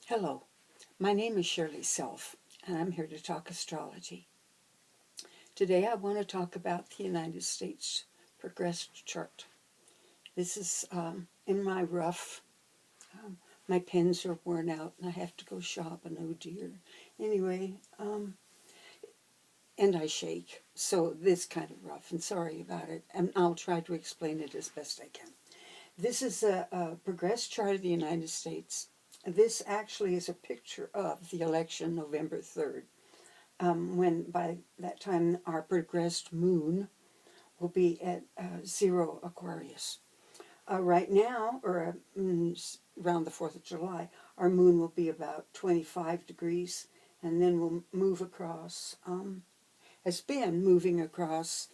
Hello, my name is Shirley Self, and I'm here to talk astrology. Today I want to talk about the United States progressed chart. This is in my rough. My pens are worn out and I have to go shop, and oh dear. Anyway, and I shake, so this kind of rough, and sorry about it, and I'll try to explain it as best I can. This is a progressed chart of the United States. This actually is a picture of the election November 3rd, when by that time our progressed moon will be at 0 Aquarius. Right now, or around the 4th of July, our moon will be about 25 degrees, and then we'll move across, has been moving across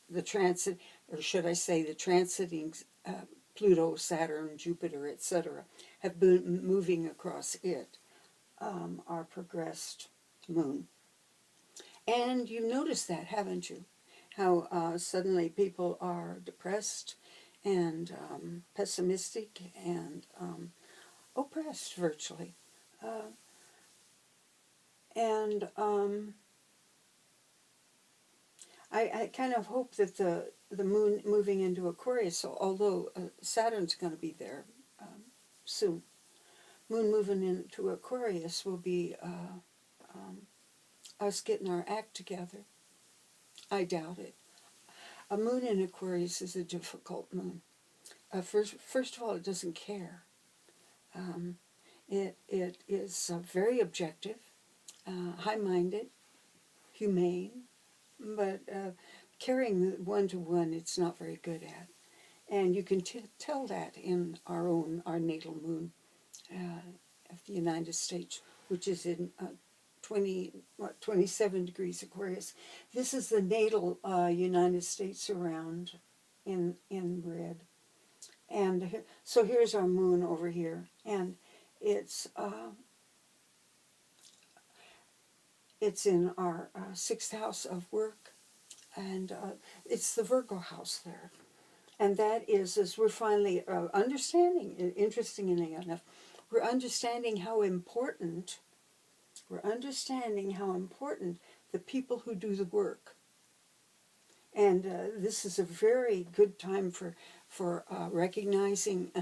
the transit, or should I say the transiting Pluto, Saturn, Jupiter, etc., have been moving across it, our progressed moon. And you've noticed that, haven't you? How suddenly people are depressed and pessimistic and oppressed, virtually. And I kind of hope that the moon moving into Aquarius, so although Saturn's going to be there soon, moon moving into Aquarius will be us getting our act together. I doubt it. A moon in Aquarius is a difficult moon. First of all, it doesn't care. It is very objective, high-minded, humane, but carrying one-to-one it's not very good at. And you can tell that in our natal moon of the United States, which is in 27 degrees Aquarius. This is the natal United States around in red. And so here's our moon over here, and it's in our 6th house of work, and it's the Virgo house there. And that is, as we're finally understanding, interestingly enough, we're understanding how important the people who do the work. And this is a very good time for recognizing,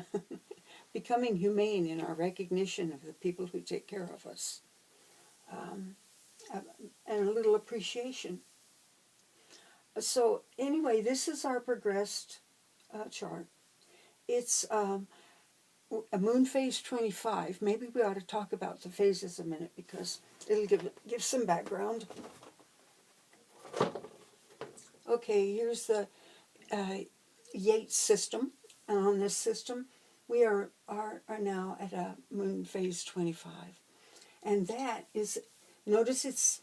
becoming humane in our recognition of the people who take care of us, and a little appreciation. So anyway, this is our progressed chart. It's a moon phase 25. Maybe we ought to talk about the phases a minute, because it'll give some background. Okay, here's the Yeats system. And on this system, we are now at a moon phase 25. And that is, notice it's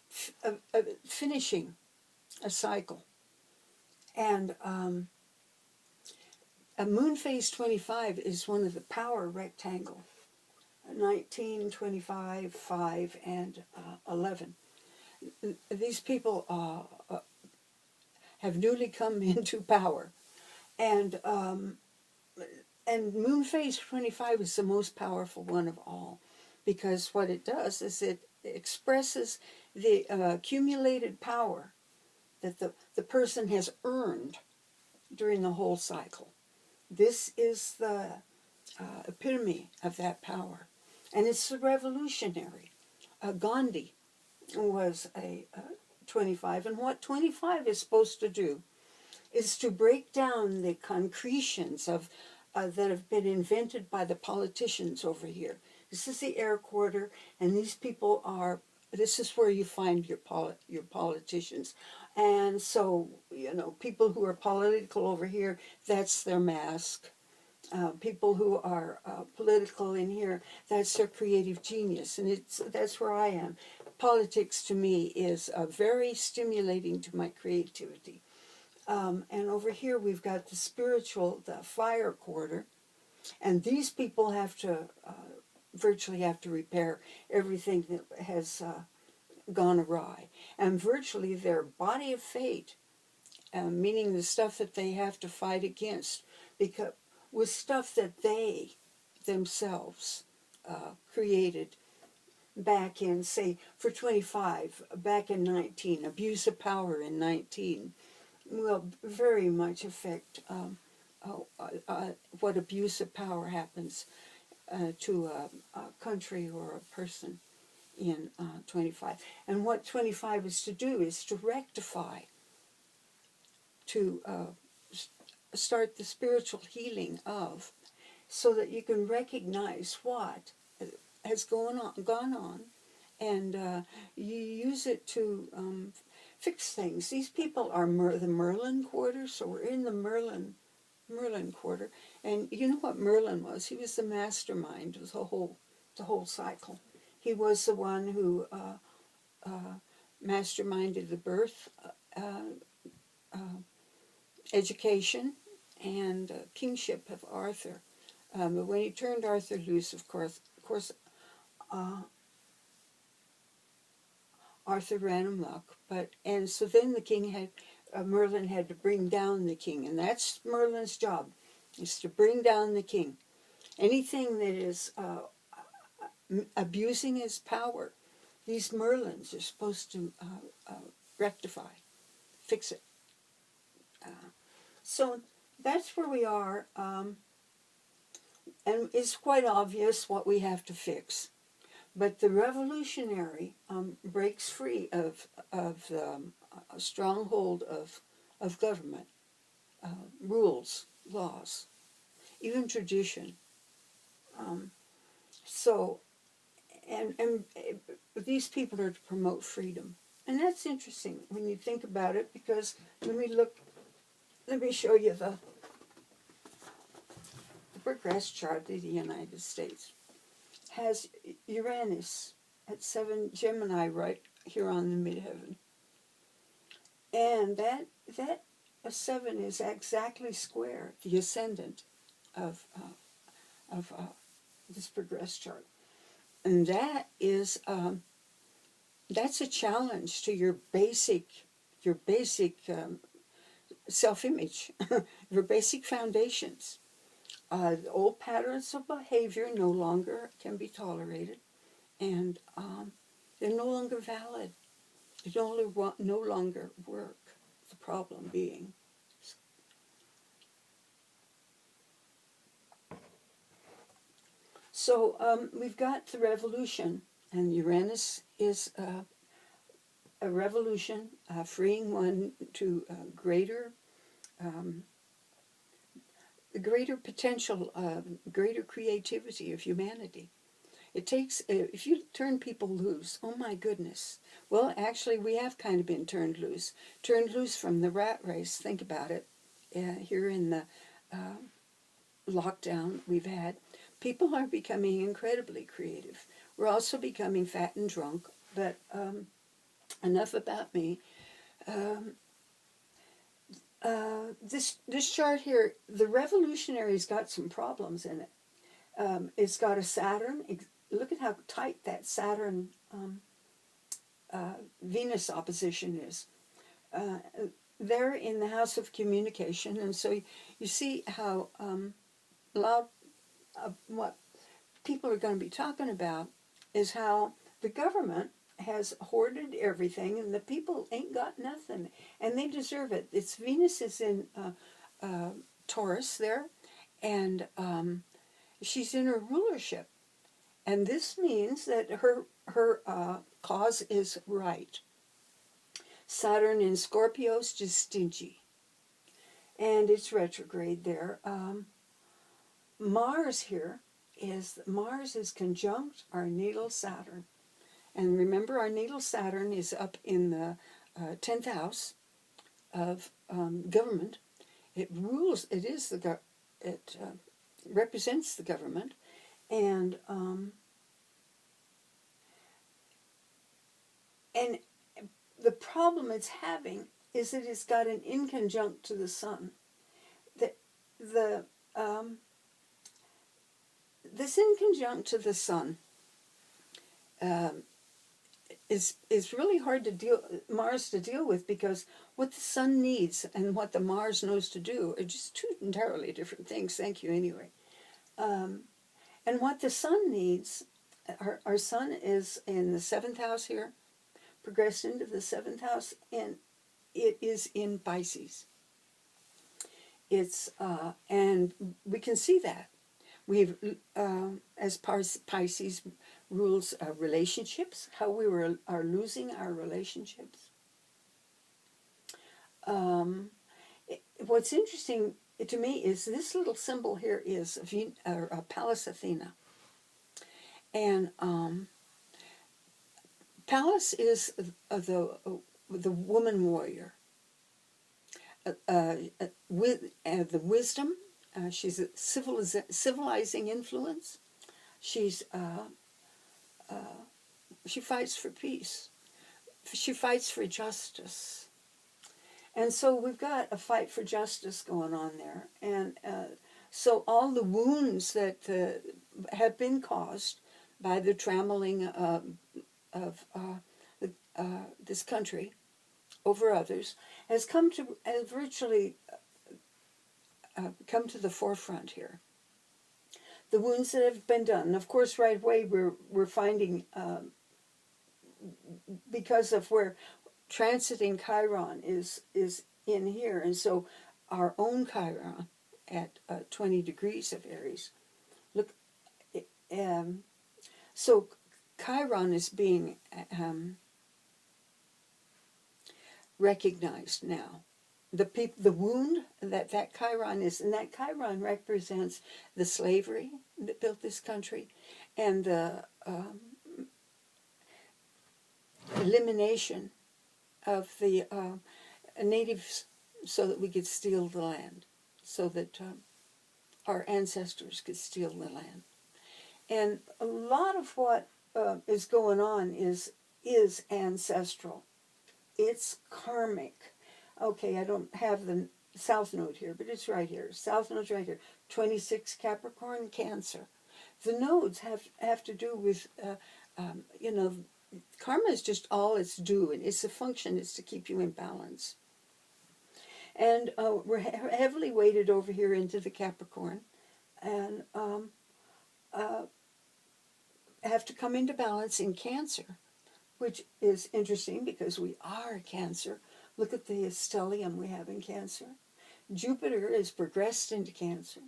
finishing a cycle. And a moon phase 25 is one of the power rectangle, 19, 25, 5, and 11. These people have newly come into power. And moon phase 25 is the most powerful one of all, because what it does is it expresses the accumulated power that the person has earned during the whole cycle. This is the epitome of that power. And it's revolutionary. Gandhi was a 25, and what 25 is supposed to do is to break down the concretions of that have been invented by the politicians over here. This is the air quarter, and these people are, this is where you find your politicians. And so, you know, people who are political over here, that's their mask. People who are political in here, that's their creative genius. And that's where I am. Politics to me is very stimulating to my creativity. And over here we've got the spiritual, the fire quarter. And these people have to, virtually have to repair everything that has gone awry. And virtually their body of fate, meaning the stuff that they have to fight against, because with stuff that they themselves created back in, say, for 25, back in 19, abuse of power in 19, will very much affect what abuse of power happens to a country or a person in 25. And what 25 is to do is to rectify, to start the spiritual healing of, so that you can recognize what has gone on, and you use it to fix things. These people are the Merlin quarter, so we're in the Merlin quarter, and you know what Merlin was? He was the mastermind of the whole cycle. He was the one who masterminded the birth, education, and kingship of Arthur. But when he turned Arthur loose, of course, Arthur ran amok. And so then the king Merlin had to bring down the king, and that's Merlin's job, is to bring down the king. Anything that is abusing his power, these Merlins are supposed to rectify, fix it. So that's where we are, and it's quite obvious what we have to fix. But the revolutionary breaks free of the stronghold of government, rules, laws, even tradition. And these people are to promote freedom. And that's interesting when you think about it, because let me show you the progress chart of the United States. Has Uranus at 7 Gemini right here on the midheaven. And that a 7 is exactly square the ascendant of this progress chart. And that is that's a challenge to your basic self-image, your basic foundations. The old patterns of behavior no longer can be tolerated, and they're no longer valid. They no longer work. The problem being. So we've got the revolution, and Uranus is a revolution, freeing one to greater potential, greater creativity of humanity. It takes, if you turn people loose, oh my goodness. Well, actually, we have kind of been turned loose from the rat race. Think about it. Here in the lockdown we've had, people are becoming incredibly creative. We're also becoming fat and drunk, but enough about me. This chart here, the revolutionary's got some problems in it. It's got a Saturn. Look at how tight that Saturn Venus opposition is. They're in the house of communication, and so you see how what people are going to be talking about is how the government has hoarded everything, and the people ain't got nothing, and they deserve it. It's Venus is in Taurus there, and she's in her rulership, and this means that her cause is right. Saturn in Scorpio's just stingy, and it's retrograde there. Mars is conjunct our natal Saturn. And remember, our natal Saturn is up in the 10th house of government. It rules. It represents the government, and the problem it's having is that it's got an inconjunct to the sun. This inconjunct to the sun is really hard to Mars to deal with, because what the sun needs and what the Mars knows to do are just two entirely different things. Thank you anyway. And And what the sun needs, our sun is in the 7th house here, progressed into the 7th house, and it is in Pisces. It's and we can see that we've as Pisces rules relationships, how we are losing our relationships. What's interesting to me is this little symbol here is Pallas Athena, and Pallas is the woman warrior. With the wisdom, she's a civilizing influence. She's she fights for peace. She fights for justice. And so we've got a fight for justice going on there. And so all the wounds that have been caused by the trammeling of this country over others has virtually come to the forefront here. The wounds that have been done. And of course, right away we're finding, because of where transiting Chiron is in here, and so our own Chiron at 20 degrees of Aries. Look, so Chiron is being recognized now. The wound that Chiron is, and that Chiron represents the slavery that built this country, and the elimination of the natives so that we could steal the land, so that our ancestors could steal the land. And a lot of what is going on is ancestral. It's karmic. Okay, I don't have the South Node here, but it's right here. South Node's right here. 26 Capricorn, Cancer. The nodes have to do with, karma is just all it's doing. It's a function. It's to keep you in balance. And we're heavily weighted over here into the Capricorn, and have to come into balance in Cancer, which is interesting because we are Cancer. Look at the stellium we have in Cancer. Jupiter is progressed into Cancer.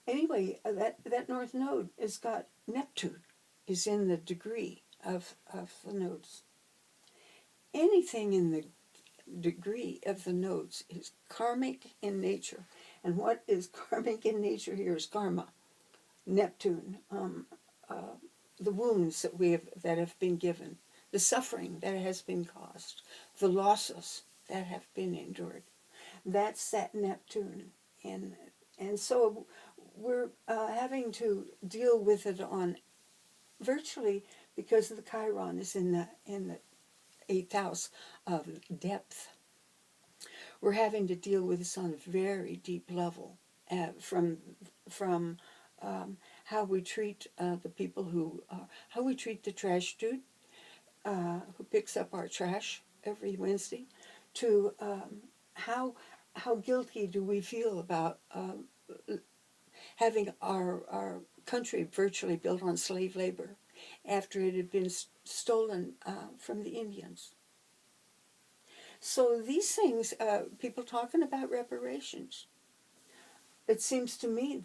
Anyway, that North Node has got Neptune is in the degree of the nodes. Anything in the degree of the nodes is karmic in nature. And what is karmic in nature here is karma. Neptune, the wounds that have been given, the suffering that has been caused, the losses that have been endured. That's that Neptune. And so we're having to deal with it on virtually, because the Chiron is in the 8th house of depth. We're having to deal with this on a very deep level, from how we treat the people how we treat the trash dude who picks up our trash every Wednesday, to how guilty do we feel about having our country virtually built on slave labor after it had been stolen from the Indians. So these things, people talking about reparations, it seems to me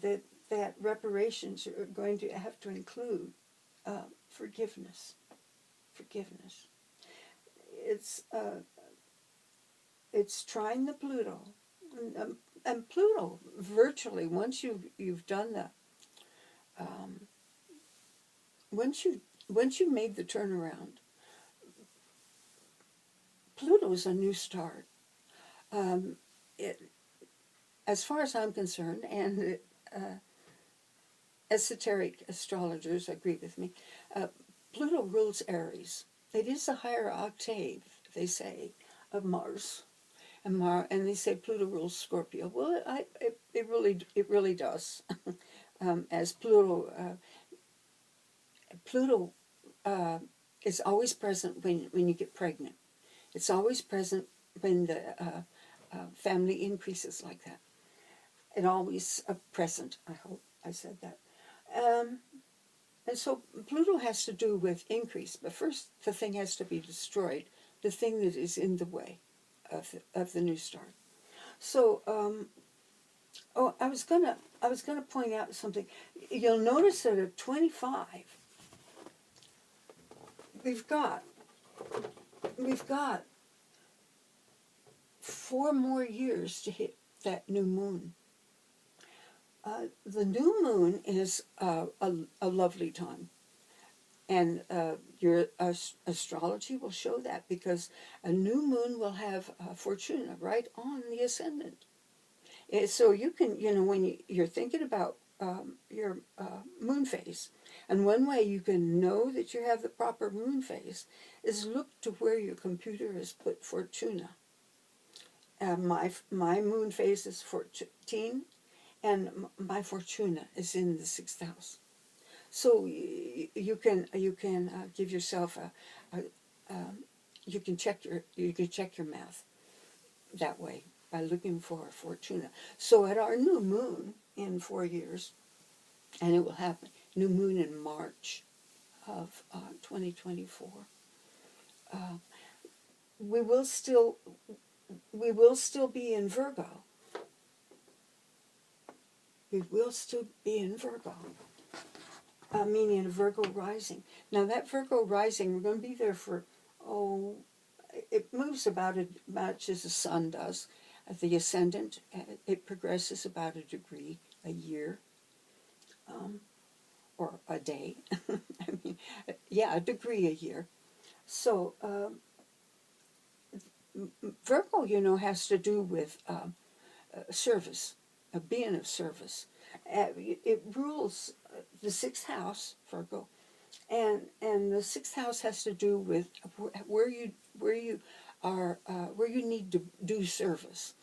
that reparations are going to have to include forgiveness. Forgiveness. It's trying the Pluto, and Pluto virtually, once you've done that, once you made the turnaround, Pluto's a new start. As far as I'm concerned, and esoteric astrologers agree with me, Pluto rules Aries. It is a higher octave, they say, of Mars. And they say Pluto rules Scorpio. Well, it really does. As Pluto is always present when you get pregnant. It's always present when the family increases like that. It always present. I hope I said that. And so Pluto has to do with increase, but first the thing has to be destroyed, the thing that is in the way of the new start. So, I was gonna point out something. You'll notice that at 25, we've got 4 more years to hit that new moon. The new moon is a lovely time. And your astrology will show that, because a new moon will have Fortuna right on the ascendant. So you can, when you're thinking about your moon phase, and one way you can know that you have the proper moon phase is look to where your computer has put Fortuna. My moon phase is 14, and my Fortuna is in the 6th house. So you can give yourself you can check your math that way by looking for Fortuna. So at our new moon in 4 years, and it will happen, new moon in March of 2024, we will still be in Virgo. We will still be in Virgo. Meaning a Virgo rising. Now that Virgo rising, we're going to be there for, it moves about as much as the sun does. The ascendant, it progresses about a degree a year, or a day. I mean, yeah, a degree a year. So Virgo, has to do with service, being of service. It rules the 6th house, Virgo, and the 6th house has to do with where you need to do service,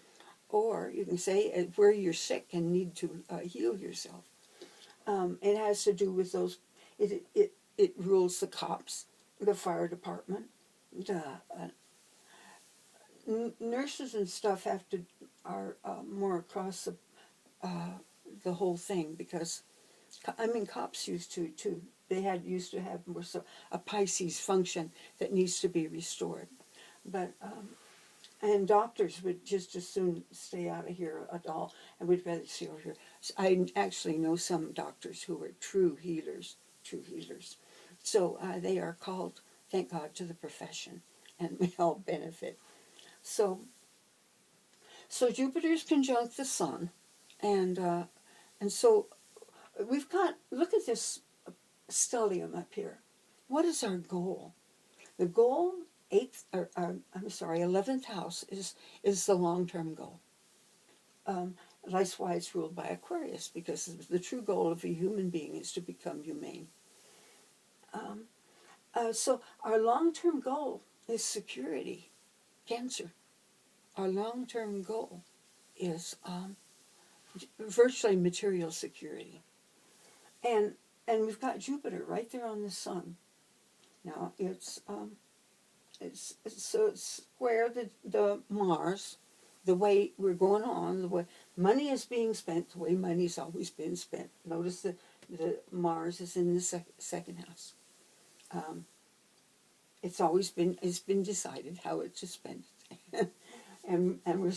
or you can say where you're sick and need to heal yourself. It has to do with those. It rules the cops, the fire department, the nurses and stuff are more across the whole thing, because cops used to too. They used to have more so a Pisces function that needs to be restored, but and doctors would just as soon stay out of here at all, and we'd rather stay over here. I actually know some doctors who are true healers. So they are called, thank God, to the profession, and we all benefit. So Jupiter's conjunct the Sun, and so we've got, look at this stellium up here. What is our goal? The goal, 11th house is the long-term goal. That's why it's ruled by Aquarius, because the true goal of a human being is to become humane. So our long-term goal is security, Cancer. Our long-term goal is virtually material security. And we've got Jupiter right there on the Sun. Now it's square the Mars, the way we're going on, the way money is being spent, the way money's always been spent. Notice that the Mars is in the second house. It's been decided how it's to spend it. and we're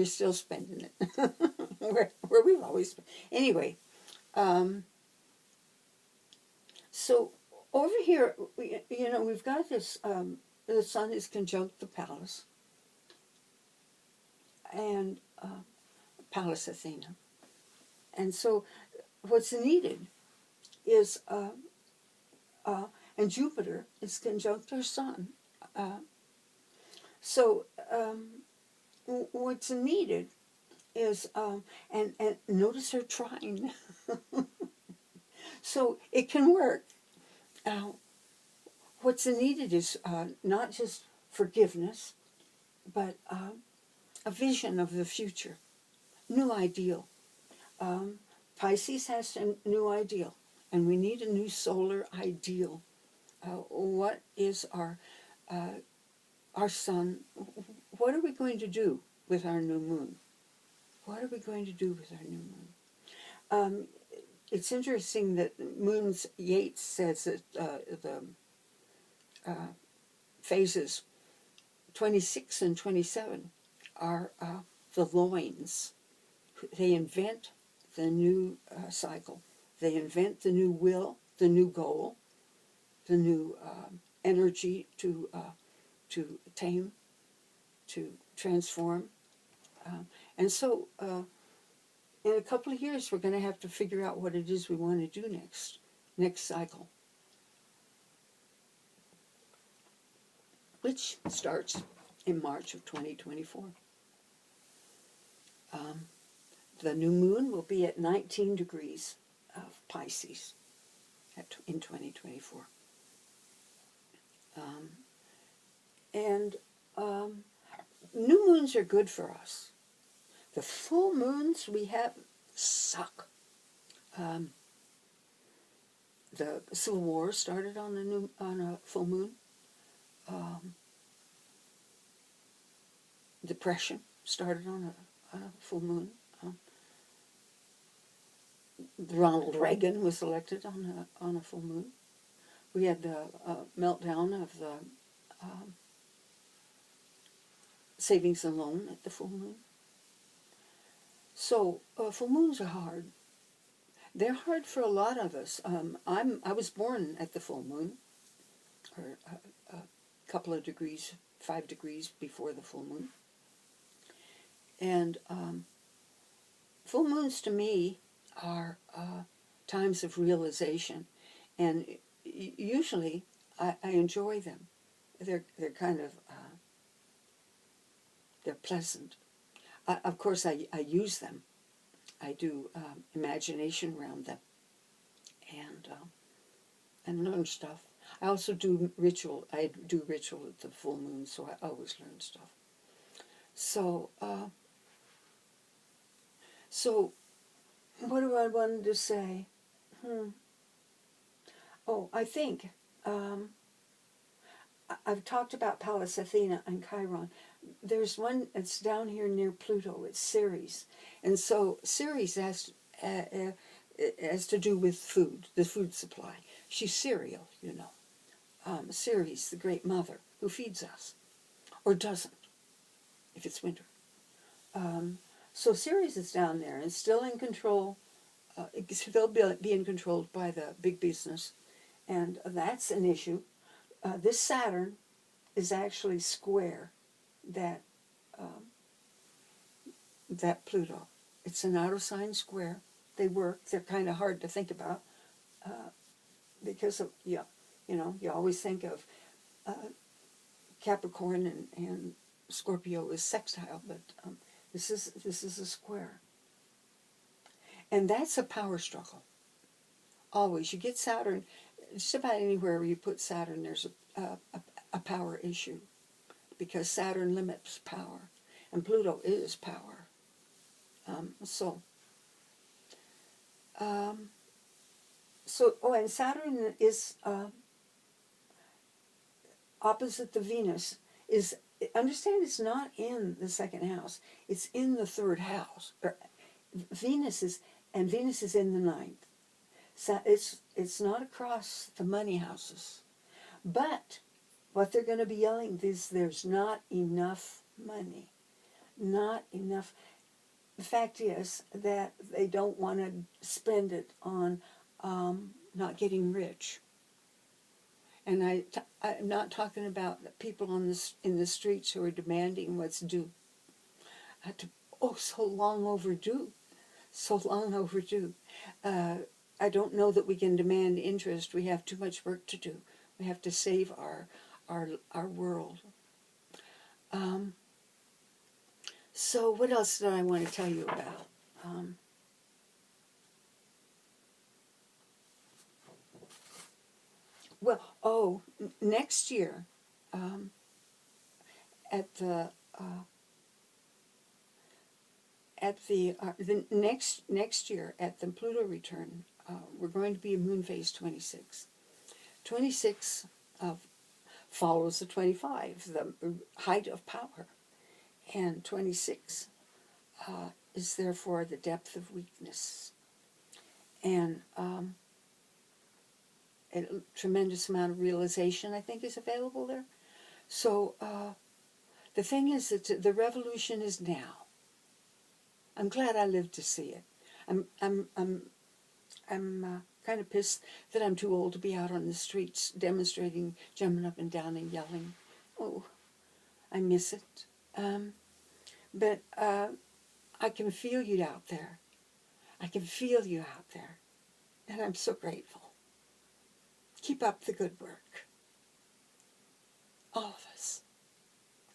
still spending it where we've always been. Anyway, so over here, we've got this. The Sun is conjunct the Pallas, and Pallas Athena, and so what's needed is and Jupiter is conjunct our Sun. So what's needed is, and notice her trine. So it can work. What's needed is not just forgiveness, but a vision of the future, new ideal. Pisces has a new ideal, and we need a new solar ideal. What is our Sun? What are we going to do with our new moon? What are we going to do with our new moon? it's interesting that moons, Yeats says that the phases 26 and 27 are the loins. They invent the new cycle. They invent the new will, the new goal, the new energy to tame, to transform. And so in a couple of years, we're going to have to figure out what it is we want to do next cycle, which starts in March of 2024. The new moon will be at 19 degrees of Pisces in 2024. And new moons are good for us. The full moons we have suck. The Civil War started on a full moon. Depression started on a full moon. Ronald Reagan was elected on a full moon. We had the meltdown of the savings and loan at the full moon. So full moons are hard. They're hard for a lot of us. I was born at the full moon, or a couple of degrees, 5 degrees before the full moon. And full moons to me are times of realization, and usually I enjoy them. They're kind of they're pleasant. Of course, I use them. I do imagination around them, and learn stuff. I also do ritual. I do ritual at the full moon, so I always learn stuff. So, what do I want to say? Oh, I think I've talked about Pallas Athena and Chiron. There's one that's down here near Pluto. It's Ceres, and so Ceres has to do with food, the food supply. She's cereal, you know. Ceres, the great mother, who feeds us, or doesn't, if it's winter. So Ceres is down there and still in control. Still being controlled by the big business, and that's an issue. This Saturn is actually square that Pluto. It's an out of sign square. They work. They're kind of hard to think about because of you always think of Capricorn and Scorpio as sextile, but this is a square, and that's a power struggle. Always, you get Saturn. Just about anywhere where you put Saturn, there's a power issue, because Saturn limits power, and Pluto is power. And Saturn is opposite the Venus. Understand, it's not in the second house; it's in the third house. Venus is in the ninth. So it's not across the money houses. But what they're going to be yelling is there's not enough money. Not enough. The fact is that they don't want to spend it on not getting rich. And I'm not talking about the people in the streets who are demanding what's due. So long overdue. So long overdue. I don't know that we can demand interest. We have too much work to do. We have to save our world. So what else did I want to tell you about? Next year, at the next year at the Pluto return, we're going to be in moon phase 26. 26 follows the 25, the height of power, and 26 is therefore the depth of weakness. and a tremendous amount of realization, I think, is available there. So the thing is that the revolution is now. I'm glad I lived to see it. I'm kind of pissed that I'm too old to be out on the streets demonstrating, jumping up and down and yelling. Oh, I miss it. But I can feel you out there. I can feel you out there. And I'm so grateful. Keep up the good work. All of us.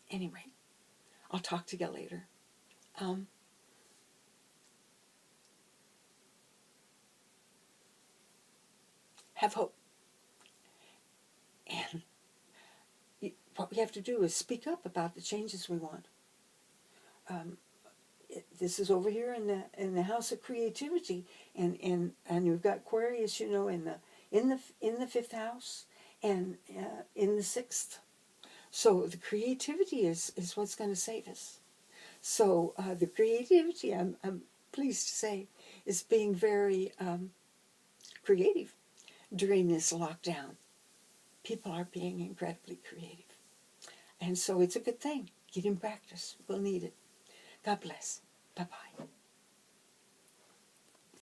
Anyway, I'll talk to you later. Have hope. And what we have to do is speak up about the changes we want. This is over here in the house of creativity, and we've got Aquarius, you know, in the fifth house, and in the sixth. So the creativity is what's going to save us. So the creativity, I'm pleased to say, is being very creative during this lockdown. People are being incredibly creative. And so it's a good thing. Get in practice. We'll need it. God bless. Bye-bye.